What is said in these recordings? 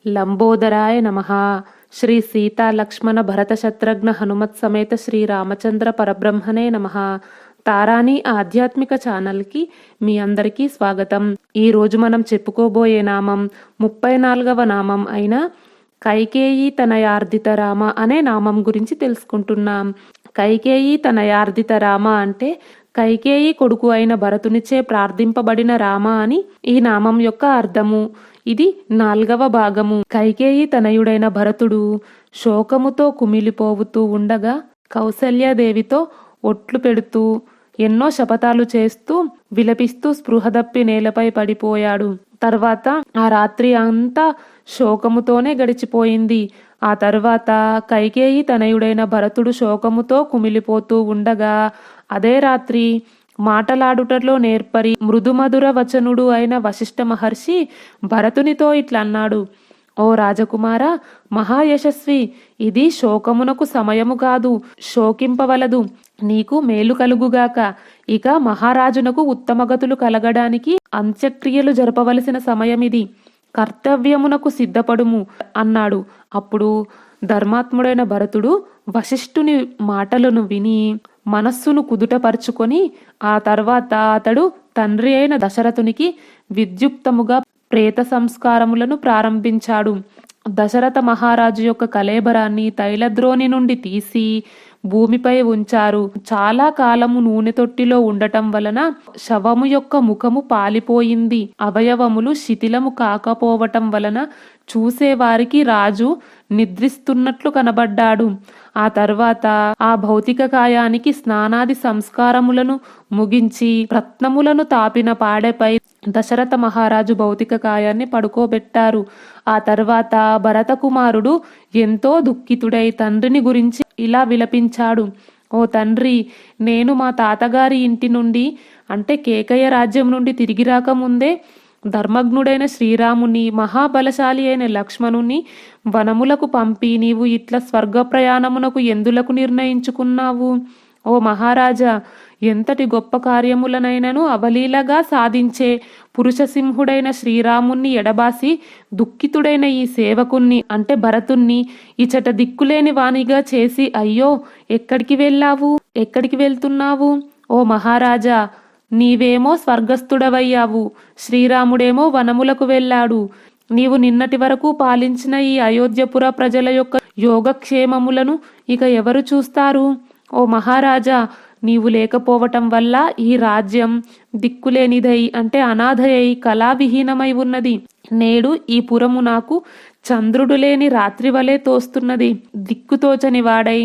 లంబోదరాయ నమః. శ్రీ సీతా లక్ష్మణ భరత శత్రుఘ్న హనుమత్ సమేత శ్రీ రామచంద్ర పరబ్రహ్మణే నమః. తారాని ఆధ్యాత్మిక ఛానల్కి మీ అందరికీ స్వాగతం. ఈ రోజు మనం చెప్పుకోబోయే నామం 34వ నామం అయిన కైకేయి తనయార్ధిత రామ అనే నామం గురించి తెలుసుకుంటున్నాం. కైకేయి తనయార్ధిత రామ అంటే కైకేయి కొడుకు అయిన భరతునిచే ప్రార్థింపబడిన రామ అని ఈ నామం యొక్క అర్థము. ఇది 4వ భాగము. కైకేయి తనయుడైన భరతుడు శోకముతో కుమిలిపోవుతూ ఉండగా కౌసల్యాదేవితో ఒట్లు పెడుతూ ఎన్నో శపథాలు చేస్తూ విలపిస్తూ స్పృహదప్పి నేలపై పడిపోయాడు. తర్వాత ఆ రాత్రి అంతా శోకముతోనే గడిచిపోయింది. ఆ తర్వాత కైకేయి తనయుడైన భరతుడు శోకముతో కుమిలిపోతూ ఉండగా అదే రాత్రి మాటలాడుటలో నేర్పరి మృదుమధుర వచనుడు అయిన వశిష్ఠ మహర్షి భరతునితో ఇట్లన్నాడు: ఓ రాజకుమార, మహాయశస్వి, ఇది శోకమునకు సమయము కాదు, శోకింపవలదు. నీకు మేలు కలుగుగాక. ఇక మహారాజునకు ఉత్తమగతులు కలగడానికి అంత్యక్రియలు జరపవలసిన సమయమిది. కర్తవ్యమునకు సిద్ధపడుము అన్నాడు. అప్పుడు ధర్మాత్ముడైన భరతుడు వశిష్ఠుని మాటలను విని మనస్సును కుదుటపరుచుకొని ఆ తర్వాత అతడు తండ్రి అయిన దశరథునికి విద్యుక్తముగా ప్రేత సంస్కారములను ప్రారంభించాడు. దశరథ మహారాజు యొక్క కళేబరాన్ని తైలద్రోణి నుండి తీసి భూమిపై ఉంచారు. చాలా కాలము నూనె తొట్టిలో ఉండటం వలన శవము యొక్క ముఖము పాలిపోయింది. అవయవములు శిథిలము కాకపోవటం వలన చూసేవారికి రాజు నిద్రిస్తున్నట్లు కనబడ్డాడు. ఆ తర్వాత ఆ భౌతిక కాయానికి స్నానాది సంస్కారములను ముగించి రత్నములను తాపిన పాడెపై దశరథ మహారాజు భౌతిక కాయాన్ని పడుకోబెట్టారు. ఆ తర్వాత భరత కుమారుడు ఎంతో దుఃఖితుడై తండ్రిని గురించి ఇలా విలపించాడు: ఓ తండ్రి, నేను మా తాతగారి ఇంటి నుండి అంటే కేకయ రాజ్యం నుండి తిరిగి రాకముందే ధర్మజ్ఞుడైన శ్రీరాముని, మహాబలశాలి అయిన లక్ష్మణుని వనములకు పంపి నీవు ఇట్లా స్వర్గ ప్రయాణమునకు ఎందులకు నిర్ణయించుకున్నావు? ఓ మహారాజా, ఎంతటి గొప్ప కార్యములనైనను అవలీలగా సాధించే పురుషసింహుడైన శ్రీరాముణ్ణి ఎడబాసి దుఃఖితుడైన ఈ సేవకుణ్ణి అంటే భరతుణ్ణి ఇచట దిక్కులేని వానిగా చేసి అయ్యో ఎక్కడికి వెళ్ళావు, ఎక్కడికి వెళ్తున్నావు? ఓ మహారాజా, నీవేమో స్వర్గస్థుడవయ్యావు, శ్రీరాముడేమో వనములకు వెళ్ళాడు. నీవు నిన్నటి వరకు పాలించిన ఈ అయోధ్యపుర ప్రజల యొక్క యోగక్షేమములను ఇక ఎవరు చూస్తారు? ఓ మహారాజా, నీవు లేకపోవటం వల్ల ఈ రాజ్యం దిక్కులేనిదై అంటే అనాథయై కళావిహీనమై ఉన్నది. నేడు ఈ పురము నాకు చంద్రుడు లేని రాత్రి వలె తోస్తున్నది. దిక్కుతోచని వాడై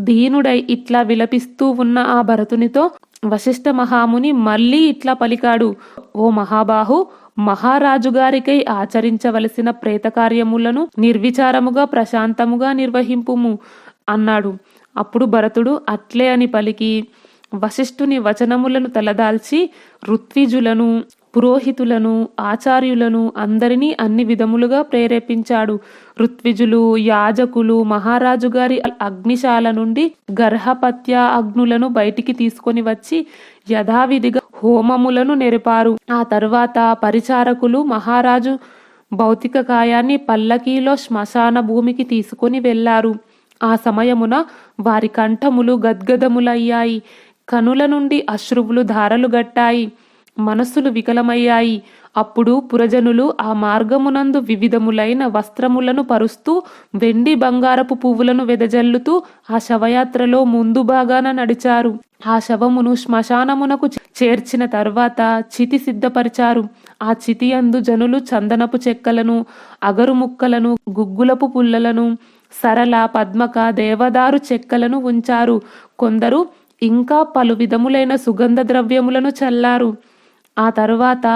దీనుడై ఇట్లా విలపిస్తూ ఉన్న ఆ భరతునితో వశిష్ఠ మహాముని మళ్ళీ ఇట్లా పలికాడు: ఓ మహాబాహు, మహారాజు గారికై ఆచరించవలసిన ప్రేత కార్యములను నిర్విచారముగా ప్రశాంతముగా నిర్వహింపుము అన్నాడు. అప్పుడు భరతుడు అట్లే అని పలికి వశిష్ఠుని వచనములను తలదాల్చి ఋత్విజులను, పురోహితులను, ఆచార్యులను అందరినీ అన్ని విధములుగా ప్రేరేపించాడు. ఋత్విజులు, యాజకులు మహారాజు గారి అగ్నిశాల నుండి గర్హపత్య అగ్నులను బయటికి తీసుకొని వచ్చి యథావిధిగా హోమములను నెరిపారు. ఆ తర్వాత పరిచారకులు మహారాజు భౌతిక కాయాన్ని పల్లకీలో శ్మశాన భూమికి తీసుకొని వెళ్లారు. ఆ సమయమున వారి కంఠములు గద్గదములయ్యాయి, కనుల నుండి అశ్రువులు ధారలు గట్టాయి, మనస్సులు వికలమయ్యాయి. అప్పుడు పురజనులు ఆ మార్గమునందు వివిధములైన వస్త్రములను పరుస్తూ వెండి బంగారపు పువ్వులను వెదజల్లుతూ ఆ శవయాత్రలో ముందు భాగాన నడిచారు. ఆ శవమును శ్మశానమునకు చేర్చిన తర్వాత చితి సిద్ధపరిచారు. ఆ చితి అందు జనులు చందనపు చెక్కలను, అగరు ముక్కలను, గుగ్గులపు పుల్లలను, సరళ, పద్మక, దేవదారు చెక్కలను ఉంచారు. కొందరు ఇంకా పలు విధములైన సుగంధ ద్రవ్యములను చల్లారు. ఆ తరువాత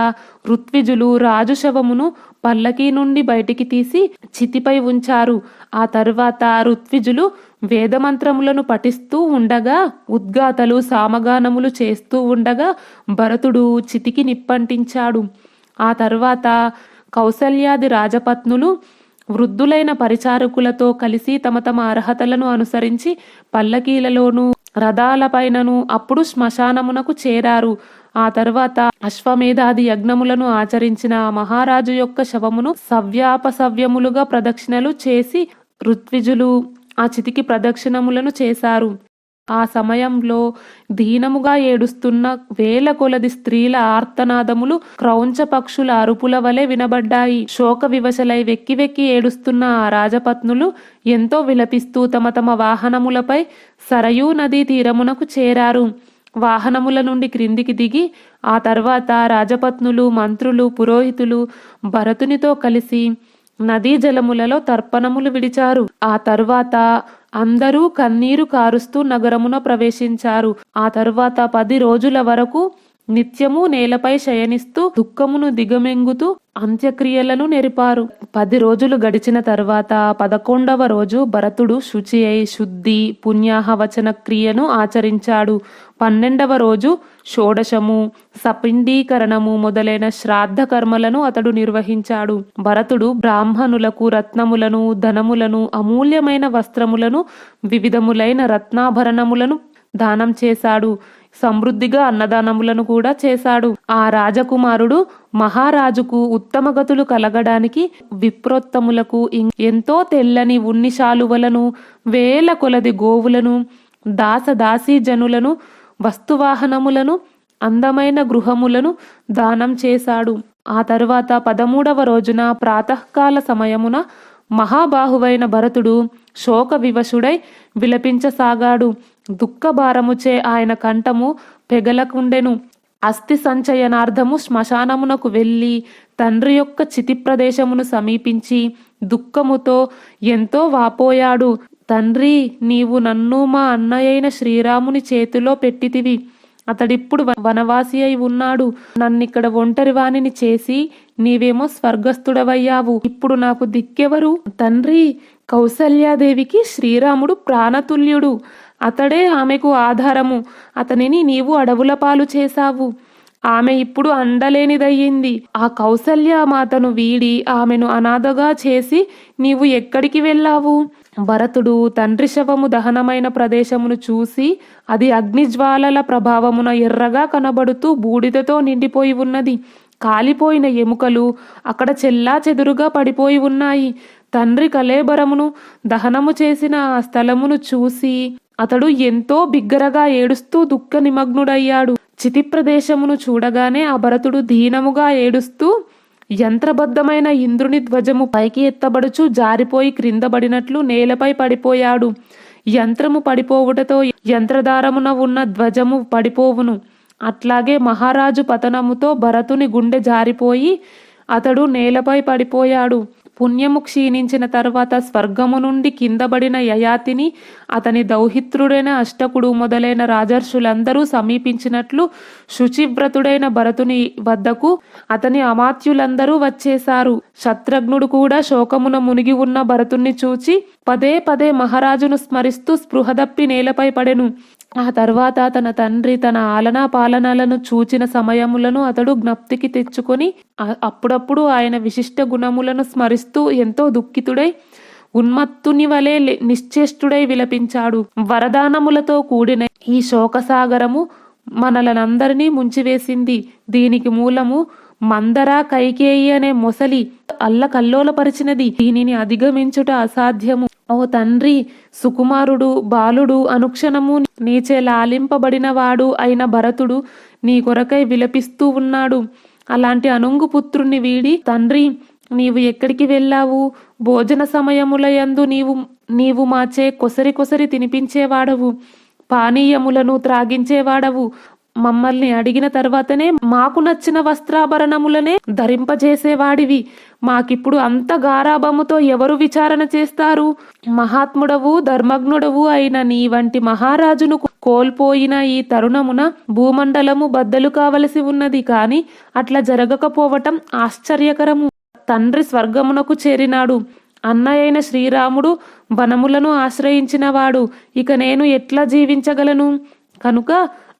ఋత్విజులు రాజు శవమును పల్లకీ నుండి బయటికి తీసి చితిపై ఉంచారు. ఆ తరువాత ఋత్విజులు వేదమంత్రములను పఠిస్తూ ఉండగా, ఉద్గాతలు సామగానములు చేస్తూ ఉండగా భరతుడు చితికి నిప్పంటించాడు. ఆ తరువాత కౌసల్యాది రాజపత్నులు వృద్ధులైన పరిచారకులతో కలిసి తమ తమ అర్హతలను అనుసరించి పల్లకీలలోనూ రథాలపైనను అప్పుడు శ్మశానమునకు చేరారు. ఆ తర్వాత అశ్వమేధాది యజ్ఞములను ఆచరించిన ఆ మహారాజు యొక్క శవమును సవ్యాపసవ్యములుగా ప్రదక్షిణలు చేసి ఋత్విజులు ఆ చితికి ప్రదక్షిణములను చేశారు. ఆ సమయంలో దీనముగా ఏడుస్తున్న వేల కొలది స్త్రీల ఆర్తనాదములు క్రౌంచ పక్షుల అరుపుల వలె వినబడ్డాయి. శోక వివశలై వెక్కి వెక్కి ఏడుస్తున్న ఆ రాజపత్నులు ఎంతో విలపిస్తూ తమ తమ వాహనములపై సరయూ నదీ తీరమునకు చేరారు. వాహనముల నుండి క్రిందికి దిగి ఆ తర్వాత రాజపత్నులు, మంత్రులు, పురోహితులు భరతునితో కలిసి నదీ జలములలో తర్పణములు విడిచారు. ఆ తరువాత అందరూ కన్నీరు కారుస్తూ నగరమున ప్రవేశించారు. ఆ తరువాత 10 రోజుల వరకు నిత్యము నేలపై శయనిస్తూ దుఃఖమును దిగమెంగుతూ అంత్యక్రియలను నెరిపారు. 10 రోజులు గడిచిన తర్వాత 11వ రోజు భరతుడు శుచి అయి శుద్ధి పుణ్యాహవచన క్రియను ఆచరించాడు. 12వ రోజు షోడశము, సపిండీకరణము మొదలైన శ్రాద్ధ కర్మలను అతడు నిర్వహించాడు. భరతుడు బ్రాహ్మణులకు రత్నములను, ధనములను, అమూల్యమైన వస్త్రములను, వివిధములైన రత్నాభరణములను దానం చేశాడు. సమృద్ధిగా అన్నదానములను కూడా చేశాడు. ఆ రాజకుమారుడు మహారాజుకు ఉత్తమగతులు కలగడానికి విప్రోత్తములకు ఎంతో తెల్లని ఉన్ని శాలువలను, వేల కొలది గోవులను, దాసదాసీ జనులను, వస్తువాహనములను, అందమైన గృహములను దానం చేశాడు. ఆ తరువాత 13వ రోజున ప్రాతకాల సమయమున మహాబాహువైన భరతుడు శోక వివశుడై విలపించసాగాడు. దుఃఖభారముచే ఆయన కంఠము పెగలకుండెను. అస్థి సంచయనార్థము శ్మశానమునకు వెళ్ళి తండ్రి యొక్క చితి ప్రదేశమును సమీపించి దుఃఖముతో ఎంతో వాపోయాడు. తండ్రి, నీవు నన్ను మా అన్నయ్యైన శ్రీరాముని చేతిలో పెట్టితివి. అతడిప్పుడు వనవాసి అయి ఉన్నాడు. నన్నిక్కడ ఒంటరి వాణిని చేసి నీవేమో స్వర్గస్థుడవయ్యావు. ఇప్పుడు నాకు దిక్కెవరు? తండ్రి, కౌసల్యాదేవికి శ్రీరాముడు ప్రాణతుల్యుడు. అతడే ఆమెకు ఆధారము. అతనిని నీవు అడవుల పాలు చేశావు. ఆమె ఇప్పుడు అండలేనిదయ్యింది. ఆ కౌసల్య మాతను వీడి ఆమెను అనాథగా చేసి నీవు ఎక్కడికి వెళ్ళావు? భరతుడు తండ్రి శవము దహనమైన ప్రదేశమును చూసి అది అగ్నిజ్వాలల ప్రభావమున ఎర్రగా కనబడుతూ బూడిదతో నిండిపోయి ఉన్నది. కాలిపోయిన ఎముకలు అక్కడ చెల్లా చెదురుగా పడిపోయి ఉన్నాయి. తండ్రి కళేబరమును దహనము చేసిన ఆ స్థలమును చూసి అతడు ఎంతో బిగ్గరగా ఏడుస్తూ దుఃఖ నిమగ్నుడయ్యాడు. చితి ప్రదేశమును చూడగానే ఆ భరతుడు దీనముగా ఏడుస్తూ యంత్రబద్ధమైన ఇంద్రుని ధ్వజము పైకి ఎత్తబడుచు జారిపోయి క్రిందబడినట్లు నేలపై పడిపోయాడు. యంత్రము పడిపోవుటతో యంత్రధారమున ఉన్న ధ్వజము పడిపోవును. అట్లాగే మహారాజు పతనముతో భరతుని గుండె జారిపోయి అతడు నేలపై పడిపోయాడు. పుణ్యము క్షీణించిన తర్వాత స్వర్గము నుండి కిందబడిన యయాతిని అతని దౌహిత్రుడైన అష్టకుడు మొదలైన రాజర్షులందరూ సమీపించినట్లు శుచివ్రతుడైన భరతుని వద్దకు అతని అమాత్యులందరూ వచ్చేశారు. శత్రుఘ్నుడు కూడా శోకమున మునిగి ఉన్న భరతుణ్ణి చూచి పదే పదే మహారాజును స్మరిస్తూ స్పృహదప్పి నేలపై పడెను. ఆ తర్వాత తన తండ్రి తన ఆలనా పాలనలను చూచిన సమయములను అతడు జ్ఞప్తికి తెచ్చుకొని అప్పుడప్పుడు ఆయన విశిష్ట గుణములను స్మరిస్తూ ఎంతో దుఃఖితుడై ఉన్మత్తుని వలె నిశ్చేష్టుడై విలపించాడు. వరదానములతో కూడిన ఈ శోకసాగరము మనలనందరినీ ముంచివేసింది. దీనికి మూలము మందర కైకేయి అనే మొసలి అల్లకల్లోలపరిచినది. దీనిని అధిగమించుట అసాధ్యము. ఓ తండ్రి, సుకుమారుడు బాలుడు అనుక్షణము నీచే లాలింపబడినవాడు అయిన భరతుడు నీ కొరకై విలపిస్తూ ఉన్నాడు. అలాంటి అనుంగు పుత్రుణ్ణి వీడి తండ్రి, నీవు ఎక్కడికి వెళ్ళావు? భోజన సమయములయందు నీవు మాచే కొసరి కొసరి తినిపించేవాడవు, పానీయములను త్రాగించేవాడవు. మమ్మల్ని అడిగిన తర్వాతనే మాకు నచ్చిన వస్త్రాభరణములనే ధరింపజేసేవాడివి. మాకిప్పుడు అంత గారాభముతో ఎవరు విచారణ చేస్తారు? మహాత్ముడవు ధర్మజ్ఞుడవు అయిన నీ వంటి మహారాజును కోల్పోయిన ఈ తరుణమున భూమండలము బద్దలు కావలసి ఉన్నది. కాని అట్లా జరగకపోవటం ఆశ్చర్యకరము. తండ్రి స్వర్గమునకు చేరినాడు. అన్నయైన శ్రీరాముడు వనములను ఆశ్రయించినవాడు. ఇక నేను ఎట్లా జీవించగలను? కనుక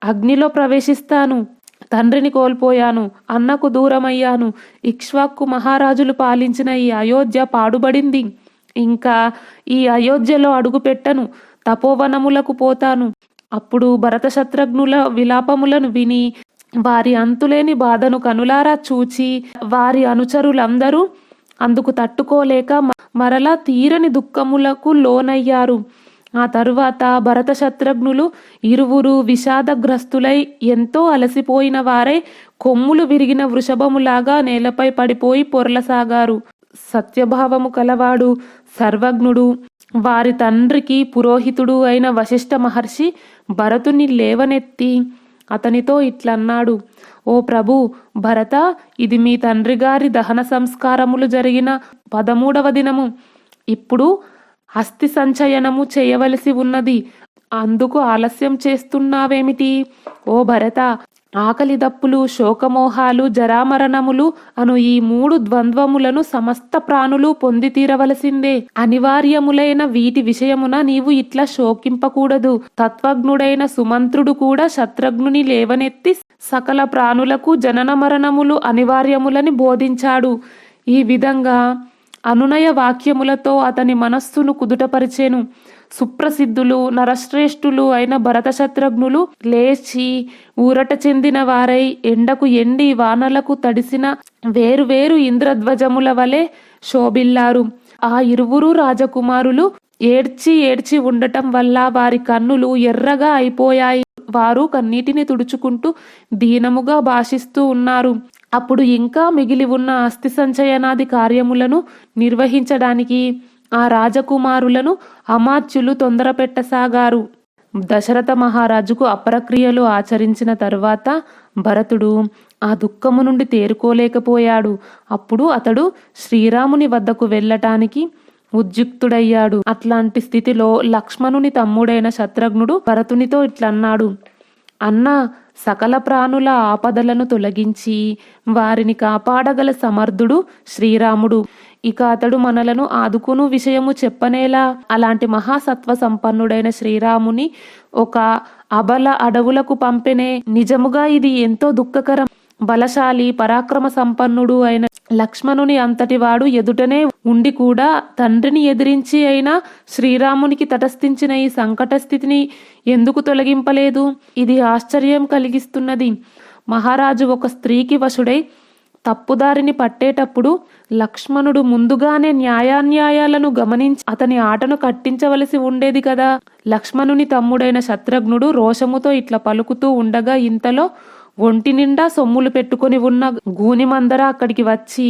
అగ్నిలో ప్రవేశిస్తాను. తండ్రిని కోల్పోయాను, అన్నకు దూరమయ్యాను. ఇక్ష్వాకు మహారాజులు పాలించిన ఈ అయోధ్య పాడుబడింది. ఇంకా ఈ అయోధ్యలో అడుగు పెట్టను. తపోవనములకు పోతాను. అప్పుడు భరత శత్రుఘ్నుల విలాపములను విని వారి అంతులేని బాధను కనులారా చూచి వారి అనుచరులందరూ అందుకు తట్టుకోలేక మరలా తీరని దుఃఖములకు లోనయ్యారు. ఆ తరువాత భరత శత్రుఘ్నులు ఇరువురు విషాదగ్రస్తులై ఎంతో అలసిపోయిన వారై కొమ్ములు విరిగిన వృషభములాగా నేలపై పడిపోయి పొరలసాగారు. సత్యభావము కలవాడు సర్వజ్ఞుడు వారి తండ్రికి పురోహితుడు అయిన వశిష్ఠ మహర్షి భరతుని లేవనెత్తి అతనితో ఇట్లన్నాడు: ఓ ప్రభు భరత, ఇది మీ తండ్రి గారి దహన సంస్కారములు జరిగిన 13వ దినము. ఇప్పుడు అస్థి సంచయనము చేయవలసి ఉన్నది. అందుకు ఆలస్యం చేస్తున్నావేమిటి? ఓ భరత, ఆకలి దప్పులు, శోకమోహాలు, జరామరణములు అను ఈ 3 ద్వంద్వములను సమస్త ప్రాణులు పొంది తీరవలసిందే. అనివార్యములైన వీటి విషయమున నీవు ఇట్లా శోకింపకూడదు. తత్వజ్ఞుడైన సుమంత్రుడు కూడా శత్రుఘ్నుని లేవనెత్తి సకల ప్రాణులకు జనన మరణములు అనివార్యములని బోధించాడు. ఈ విధంగా అనునయ వాక్యములతో అతని మనస్సును కుదుటపరిచెను. సుప్రసిద్ధులు నరశ్రేష్ఠులు అయిన భరత శత్రుఘ్నులు లేచి ఊరట చెందిన వారై ఎండకు ఎండి వానలకు తడిసిన వేరువేరు ఇంద్రధ్వజముల వలె శోభిల్లారు. ఆ ఇరువురు రాజకుమారులు ఏడ్చి ఏడ్చి ఉండటం వల్ల వారి కన్నులు ఎర్రగా అయిపోయాయి. వారు కన్నీటిని తుడుచుకుంటూ దీనముగా భాషిస్తూ ఉన్నారు. అప్పుడు ఇంకా మిగిలి ఉన్న అస్థి సంచయనాది కార్యములను నిర్వహించడానికి ఆ రాజకుమారులను అమాత్యులు తొందరపెట్టసాగారు. దశరథ మహారాజుకు అపరక్రియలు ఆచరించిన తరువాత భరతుడు ఆ దుఃఖము నుండి తేరుకోలేకపోయాడు. అప్పుడు అతడు శ్రీరాముని వద్దకు వెళ్ళటానికి ఉద్యుక్తుడయ్యాడు. అట్లాంటి స్థితిలో లక్ష్మణుని తమ్ముడైన శత్రుఘ్నుడు భరతునితో ఇట్లన్నాడు: అన్నా, సకల ప్రాణుల ఆపదలను తొలగించి వారిని కాపాడగల సమర్థుడు శ్రీరాముడు. ఇక అతడు మనలను ఆదుకును విషయము చెప్పనేలా? అలాంటి మహాసత్వ సంపన్నుడైన శ్రీరాముని ఒక అబల అడవులకు పంపెనే. నిజముగా ఇది ఎంతో దుఃఖకరం. బలశాలి పరాక్రమ సంపన్నుడు అయిన లక్ష్మణుని అంతటి వాడు ఎదుటనే ఉండి కూడా తండ్రిని ఎదిరించి అయినా శ్రీరామునికి తటస్థించిన ఈ సంకట స్థితిని ఎందుకు తొలగింపలేదు? ఇది ఆశ్చర్యం కలిగిస్తున్నది. మహారాజు ఒక స్త్రీకి వశుడై తప్పుదారిని పట్టేటప్పుడు లక్ష్మణుడు ముందుగానే న్యాయాన్యాయాలను గమనించి అతని ఆటను కట్టించవలసి ఉండేది కదా. లక్ష్మణుని తమ్ముడైన శత్రుఘ్నుడు రోషముతో ఇట్లా పలుకుతూ ఉండగా ఇంతలో ఒంటి నిండా సొమ్ములు పెట్టుకుని ఉన్న గూనిమందర అక్కడికి వచ్చి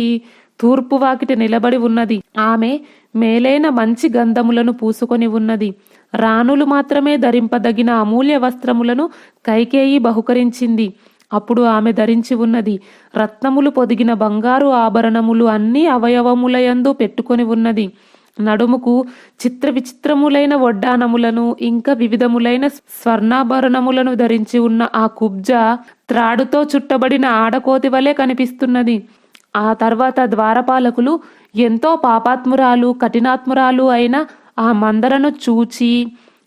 తూర్పు వాకిట నిలబడి ఉన్నది. ఆమె మేలైన మంచి గంధములను పూసుకొని ఉన్నది. రాణులు మాత్రమే ధరింపదగిన అమూల్య వస్త్రములను కైకేయి బహుకరించింది. అప్పుడు ఆమె ధరించి ఉన్నది రత్నములు పొదిగిన బంగారు ఆభరణములు అన్ని అవయవములయందు పెట్టుకొని ఉన్నది. నడుముకు చిత్ర విచిత్రములైన వడ్డానములను ఇంకా వివిధములైన స్వర్ణాభరణములను ధరించి ఉన్న ఆ కుబ్జ త్రాడుతో చుట్టబడిన ఆడకోతి వలె కనిపిస్తున్నది. ఆ తర్వాత ద్వారపాలకులు ఎంతో పాపాత్మురాలు కఠినాత్మురాలు అయిన ఆ మందరను చూచి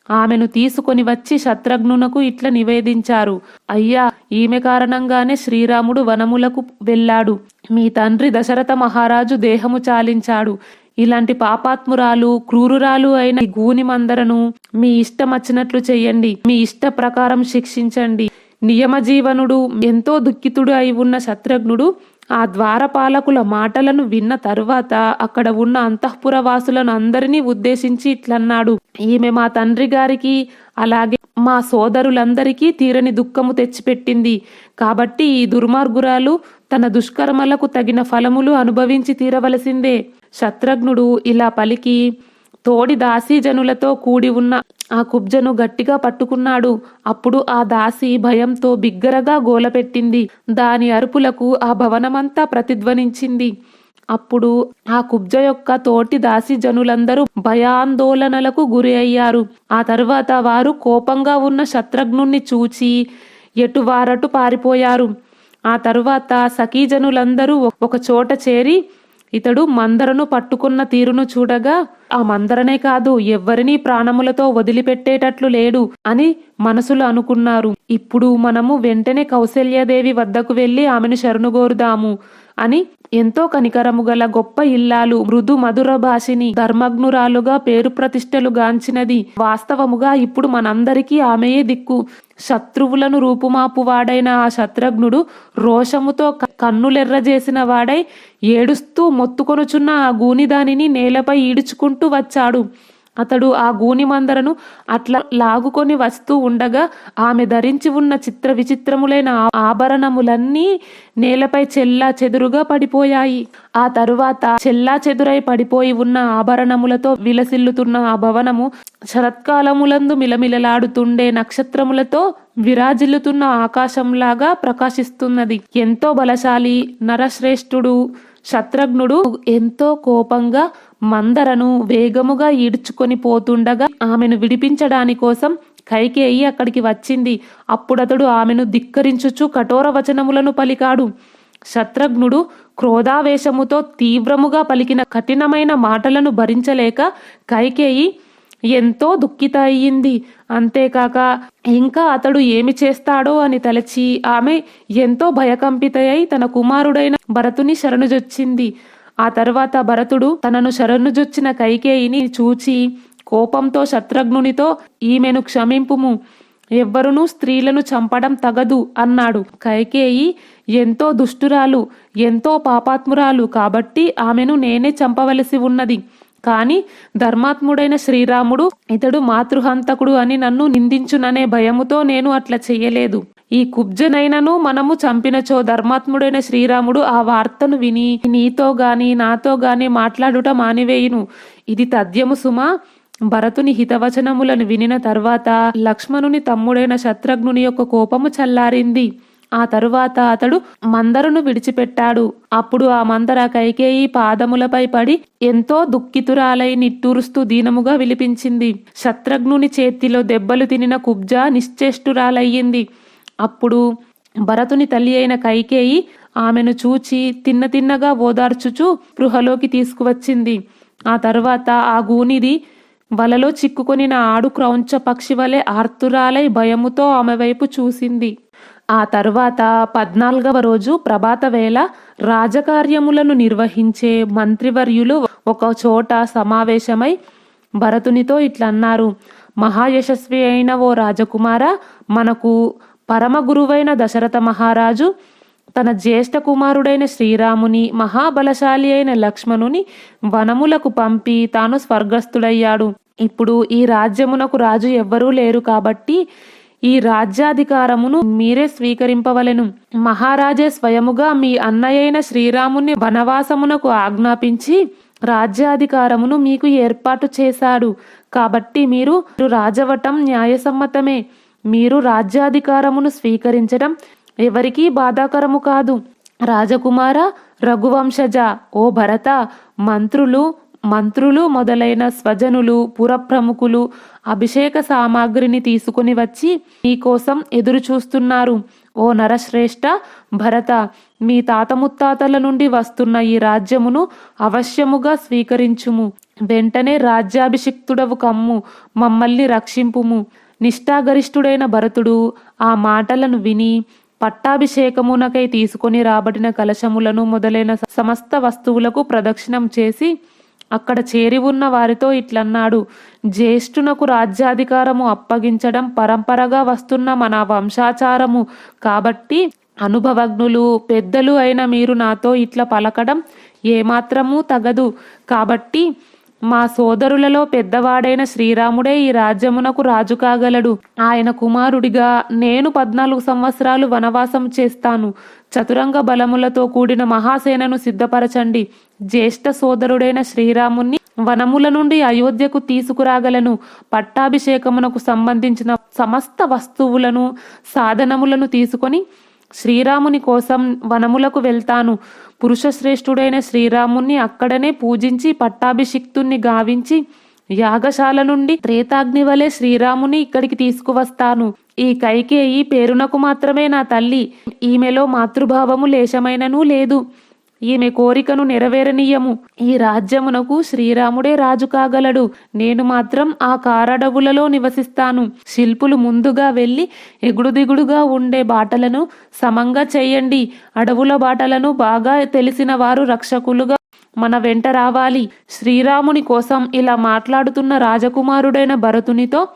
ఆమెను తీసుకొని వచ్చి శత్రుఘ్నునకు ఇట్లా నివేదించారు: అయ్యా, ఈమె కారణంగానే శ్రీరాముడు వనములకు వెళ్ళాడు. మీ తండ్రి దశరథ మహారాజు దేహము చాలించాడు. ఇలాంటి పాపాత్మురాలు క్రూరురాలు అయిన ఈ గూని మందరను మీ ఇష్టం వచ్చినట్లు చెయ్యండి. మీ ఇష్ట ప్రకారం శిక్షించండి. నియమజీవనుడు ఎంతో దుఃఖితుడు అయి ఉన్న శత్రుఘ్నుడు ఆ ద్వారపాలకుల మాటలను విన్న తరువాత అక్కడ ఉన్న అంతఃపుర వాసులను అందరినీ ఉద్దేశించి ఇట్లన్నాడు: ఈమె మా తండ్రి గారికి అలాగే మా సోదరులందరికీ తీరని దుఃఖము తెచ్చిపెట్టింది. కాబట్టి ఈ దుర్మార్గురాలు తన దుష్కర్మలకు తగిన ఫలములు అనుభవించి తీరవలసిందే. శత్రుఘ్నుడు ఇలా పలికి తోడి దాసీజనులతో కూడి ఉన్న ఆ కుబ్జను గట్టిగా పట్టుకున్నాడు. అప్పుడు ఆ దాసి భయంతో బిగ్గరగా గోలపెట్టింది. దాని అరుపులకు ఆ భవనమంతా ప్రతిధ్వనించింది. అప్పుడు ఆ కుబ్జ యొక్క తోటి దాసి జనులందరూ భయాందోళనలకు గురి అయ్యారు. ఆ తరువాత వారు కోపంగా ఉన్న శత్రుఘ్నుణ్ణి చూచి ఎటువారటు పారిపోయారు. ఆ తరువాత సఖీజనులందరూ ఒక చోట చేరి ఇతడు మందరను పట్టుకున్న తీరును చూడగా ఆ మందరనే కాదు, ఎవ్వరినీ ప్రాణములతో వదిలిపెట్టేటట్లు లేడు అని మనసులో అనుకున్నారు. ఇప్పుడు మనము వెంటనే కౌసల్యాదేవి వద్దకు వెళ్ళి ఆమెను శరణుగోరుదాము అని ఎంతో కనికరము గల గొప్ప ఇల్లాలు, మృదు మధుర భాషిని, ధర్మజ్ఞురాలుగా పేరు ప్రతిష్టలు గాంచినది. వాస్తవముగా ఇప్పుడు మనందరికీ ఆమెయే దిక్కు. శత్రువులను రూపుమాపు వాడైన ఆ శత్రుఘ్నుడు రోషముతో కన్నులెర్రజేసిన వాడై ఏడుస్తూ మొత్తుకొనుచున్న ఆ గూనిదానిని నేలపై ఈడ్చుకుంటూ వచ్చాడు. అతడు ఆ గూని మందరను అట్లా లాగుకొని వస్తూ ఉండగా ఆమె ధరించి ఉన్న చిత్ర విచిత్రములైన ఆభరణములన్నీ నేలపై చెల్లా చెదురుగా పడిపోయాయి. ఆ తరువాత చెల్లా చెదురై పడిపోయి ఉన్న ఆభరణములతో విలసిల్లుతున్న ఆ భవనము శరత్కాలములందు మిలమిలలాడుతుండే నక్షత్రములతో విరాజిల్లుతున్న ఆకాశంలాగా ప్రకాశిస్తున్నది. ఎంతో బలశాలి నరశ్రేష్ఠుడు శత్రుఘ్నుడు ఎంతో కోపంగా మందరను వేగముగా ఈడ్చుకొని పోతుండగా ఆమెను విడిపించడాని కోసం కైకేయి అక్కడికి వచ్చింది. అప్పుడతడు ఆమెను ధిక్కరించుచు కఠోర వచనములను పలికాడు. శత్రుఘ్నుడు క్రోధావేశముతో తీవ్రముగా పలికిన కఠినమైన మాటలను భరించలేక కైకేయి ఎంతో దుఃఖిత అయ్యింది. అంతేకాక ఇంకా అతడు ఏమి చేస్తాడో అని తలచి ఆమె ఎంతో భయకంపితయై తన కుమారుడైన భరతుని శరణుజొచ్చింది. ఆ తర్వాత భరతుడు తనను శరణుజొచ్చిన కైకేయిని చూచి కోపంతో శత్రుఘ్నునితో, ఈమెను క్షమింపుము, ఎవ్వరునూ స్త్రీలను చంపడం తగదు అన్నాడు. కైకేయి ఎంతో దుష్టురాలు, ఎంతో పాపాత్మురాలు కాబట్టి ఆమెను నేనే చంపవలసి ఉన్నది. కాని ధర్మాత్ముడైన శ్రీరాముడు ఇతడు మాతృహంతకుడు అని నన్ను నిందించుననే భయముతో నేను అట్లా చెయ్యలేదు. ఈ కుబ్జనైనను మనము చంపినచో ధర్మాత్ముడైన శ్రీరాముడు ఆ వార్తను విని నీతో గాని నాతో గాని మాట్లాడుట మానివేయును. ఇది తథ్యము సుమా. భరతుని హితవచనములను వినిన తర్వాత లక్ష్మణుని తమ్ముడైన శత్రుఘ్నుని యొక్క కోపము చల్లారింది. ఆ తరువాత అతడు మందరును విడిచిపెట్టాడు. అప్పుడు ఆ మందర కైకేయి పాదములపై పడి ఎంతో దుఃఖితురాలై నిట్టూరుస్తూ దీనముగా విలిపించింది. శత్రుఘ్నుని చేతిలో దెబ్బలు తినిన కుబ్జ నిశ్చేష్టురాలయ్యింది. అప్పుడు భరతుని తల్లి అయిన కైకేయి ఆమెను చూచి తిన్నగా ఓదార్చుచు గృహలోకి తీసుకువచ్చింది. ఆ తర్వాత ఆ గూనిది వలలో చిక్కుకొని నా ఆడు క్రౌంచ పక్షి వలె ఆర్తురాలై భయముతో ఆమె వైపు చూసింది. ఆ తరువాత 14వ రోజు ప్రభాత వేళ రాజకార్యములను నిర్వహించే మంత్రివర్యులు ఒక చోట సమావేశమై భరతునితో ఇట్లన్నారు. మహాయశస్వి అయిన ఓ రాజకుమార, మనకు పరమ గురువైన దశరథ మహారాజు తన జ్యేష్ఠ కుమారుడైన శ్రీరాముని, మహాబలశాలి అయిన లక్ష్మణుని వనములకు పంపి తాను స్వర్గస్థుడయ్యాడు. ఇప్పుడు ఈ రాజ్యమునకు రాజు ఎవ్వరూ లేరు కాబట్టి ఈ రాజ్యాధికారమును మీరే స్వీకరింపవలెను. మహారాజే స్వయముగా మీ అన్నయ్యైన శ్రీరాముని వనవాసమునకు ఆజ్ఞాపించి రాజ్యాధికారమును మీకు ఏర్పాటు చేశాడు. కాబట్టి మీరు రాజవటం న్యాయసమ్మతమే. మీరు రాజ్యాధికారమును స్వీకరించడం ఎవరికీ బాధాకరము కాదు. రాజకుమార, రఘువంశజ, ఓ భరత, మంత్రులు మొదలైన స్వజనులు, పురప్రముఖులు అభిషేక సామాగ్రిని తీసుకుని వచ్చి మీకోసం ఎదురు చూస్తున్నారు. ఓ నరశ్రేష్ఠ భరత, మీ తాత ముత్తాతల నుండి వస్తున్న ఈ రాజ్యమును అవశ్యముగా స్వీకరించుము. వెంటనే రాజ్యాభిషిక్తుడవు కమ్ము, మమ్మల్ని రక్షింపుము. నిష్ఠాగరిష్ఠుడైన భరతుడు ఆ మాటలను విని పట్టాభిషేకమునకై తీసుకొని రాబడిన కలశములను మొదలైన సమస్త వస్తువులకు ప్రదక్షిణం చేసి అక్కడ చేరి ఉన్న వారితో ఇట్లన్నాడు. జ్యేష్ఠునకు రాజ్యాధికారము అప్పగించడం పరంపరగా వస్తున్న మన వంశాచారము కాబట్టి అనుభవజ్ఞులు పెద్దలు అయిన మీరు నాతో ఇట్లా పలకడం ఏమాత్రమూ తగదు. కాబట్టి మా సోదరులలో పెద్దవాడైన శ్రీరాముడే ఈ రాజ్యమునకు రాజు కాగలడు. ఆయన కుమారుడిగా నేను 14 సంవత్సరాలు వనవాసం చేస్తాను. చతురంగ బలములతో కూడిన మహాసేనను సిద్ధపరచండి. జ్యేష్ఠ సోదరుడైన శ్రీరాముని వనముల నుండి అయోధ్యకు తీసుకురాగలను. పట్టాభిషేకమునకు సంబంధించిన సమస్త వస్తువులను సాధనములను తీసుకొని శ్రీరాముని కోసం వనములకు వెళ్తాను. పురుషశ్రేష్ఠుడైన శ్రీరాముని అక్కడనే పూజించి పట్టాభిషిక్తుణ్ణి గావించి యాగశాల నుండి త్రేతాగ్ని వలె శ్రీరాముని ఇక్కడికి తీసుకువస్తాను. ఈ కైకేయి పేరునకు మాత్రమే నా తల్లి. ఈమెలో మాతృభావము లేశమైననూ లేదు. ఈమె కోరికను నెరవేరనీయము. ఈ రాజ్యమునకు శ్రీరాముడే రాజు కాగలడు. నేను మాత్రం ఆ కారడవులలో నివసిస్తాను. శిల్పులు ముందుగా వెళ్ళి ఎగుడు దిగుడుగా ఉండే బాటలను సమంగా చేయండి. అడవుల బాటలను బాగా తెలిసిన వారు రక్షకులుగా మన వెంట రావాలి. శ్రీరాముని కోసం ఇలా మాట్లాడుతున్న రాజకుమారుడైన భరతునితో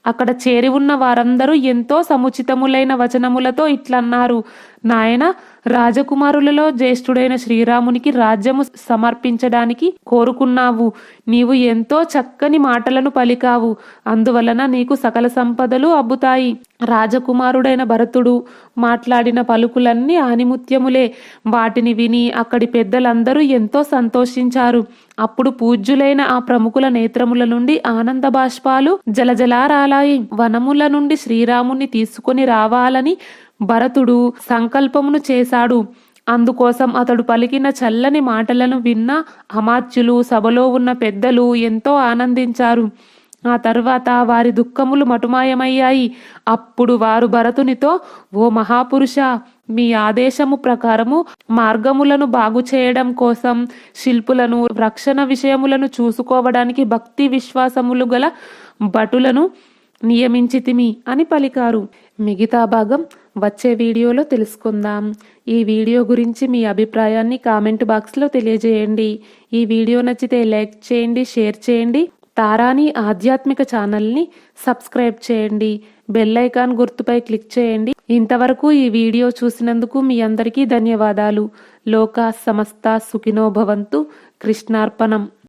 అక్కడ చేరి ఉన్న వారందరూ ఎంతో సముచితములైన వచనములతో ఇట్లన్నారు. నాయన, రాజకుమారులలో జ్యేష్ఠుడైన శ్రీరామునికి రాజ్యము సమర్పించడానికి కోరుకున్నావు. నీవు ఎంతో చక్కని మాటలను పలికావు. అందువలన నీకు సకల సంపదలు అబ్బుతాయి. రాజకుమారుడైన భరతుడు మాట్లాడిన పలుకులన్నీ ఆనిముత్యములే. వాటిని విని అక్కడి పెద్దలందరూ ఎంతో సంతోషించారు. అప్పుడు పూజ్యులైన ఆ ప్రముఖుల నేత్రముల నుండి ఆనంద బాష్పాలు జలజలారాలాయి. వనముల నుండి శ్రీరాముని తీసుకొని రావాలని భరతుడు సంకల్పమును చేశాడు. అందుకోసం అతడు పలికిన చల్లని మాటలను విన్న అమాత్యులు, సభలో ఉన్న పెద్దలు ఎంతో ఆనందించారు. ఆ తర్వాత వారి దుఃఖములు మటుమాయమయ్యాయి. అప్పుడు వారు భరతునితో, ఓ మహాపురుష, మీ ఆదేశము ప్రకారము మార్గములను బాగు చేయడం కోసం శిల్పులను, రక్షణ విషయములను చూసుకోవడానికి భక్తి విశ్వాసములు గల భటులను నియమించితిమి అని పలికారు. మిగతా భాగం వచ్చే వీడియోలో తెలుసుకుందాం. ఈ వీడియో గురించి మీ అభిప్రాయాన్ని కామెంట్ బాక్స్లో తెలియజేయండి. ఈ వీడియో నచ్చితే లైక్ చేయండి, షేర్ చేయండి. తారాని ఆధ్యాత్మిక ఛానల్ని సబ్స్క్రైబ్ చేయండి. బెల్ ఐకాన్ గుర్తుపై క్లిక్ చేయండి. ఇంతవరకు ఈ వీడియో చూసినందుకు మీ అందరికీ ధన్యవాదాలు. లోకా సమస్త సుఖినో భవంతు. కృష్ణార్పణం.